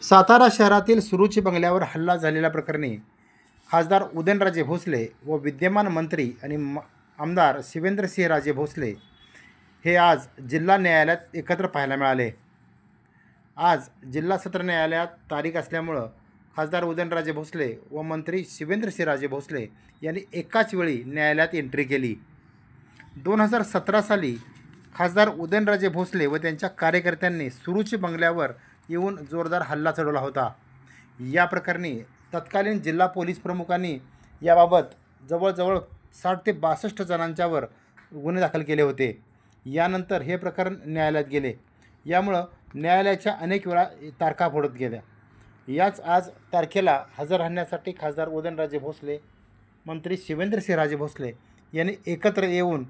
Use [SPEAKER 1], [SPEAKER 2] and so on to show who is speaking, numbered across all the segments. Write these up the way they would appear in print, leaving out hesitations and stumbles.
[SPEAKER 1] सातारा शहरातील सुरुची बंगल्यावर हल्ला झालेल्या प्रकरणी खासदार उदयनराजे भोसले व विद्यमान मंत्री आणि आमदार शिवेंद्रसिंहराजे भोसले हे आज जिल्हा न्यायालयात एकत्र पाहायला मिळाले। आज जिल्हा सत्र न्यायालयात तारीख असल्यामुळं खासदार उदयनराजे भोसले व मंत्री शिवेंद्रसिंहराजे भोसले यांनी एकाच वेळी न्यायालयात एंट्री केली। 2017 साली खासदार उदयनराजे भोसले व त्यांच्या कार्यकर्त्यांनी सुरुची बंगल्यावर येऊन जोरदार हल्ला चढवला होता। या प्रकरणी तत्कालीन जिल्हा पोलीस प्रमुखांनी याबाबत जवळजवळ 60 ते 62 जणांच्यावर गुन्हे दाखल केले होते। यानंतर हे प्रकरण न्यायालयात गेले। यामुळं न्यायालयाच्या अनेक वेळा तारखा फोडत गेल्या। याच आज तारखेला हजर राहण्यासाठी खासदार उदयनराजे भोसले, मंत्री शिवेंद्रसिंहराजे भोसले यांनी एकत्र येऊन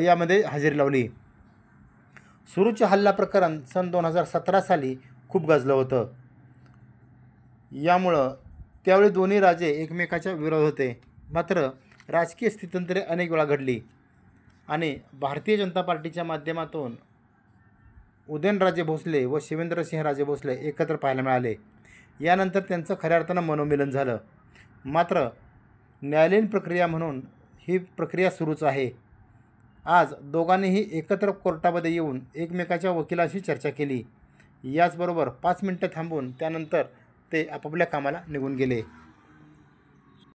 [SPEAKER 1] यामध्ये हजेरी लावली। सुरुचे हल्ला प्रकरण सन 2017 साली खूप गाजलं होतं। यामुळं त्यावेळी दोन्ही राजे एकमेकाच्या विरोध होते। मात्र राजकीय स्थित्यंतरे अनेक वेळा घडली आणि भारतीय जनता पार्टीच्या माध्यमातून उदयनराजे भोसले व शिवेंद्रसिंहराजे भोसले एकत्र पाहायला मिळाले। यानंतर त्यांचं खऱ्या अर्थानं मनोमिलन झालं। मात्र न्यायालयीन प्रक्रिया म्हणून ही प्रक्रिया सुरूच आहे। आज दोघांनीही एकत्र कोर्टामध्ये येऊन एकमेकाच्या वकिलाशी चर्चा केली। याचबरोबर 5 मिनिटं थांबून त्यानंतर ते आपापल्या कामाला निघून गेले।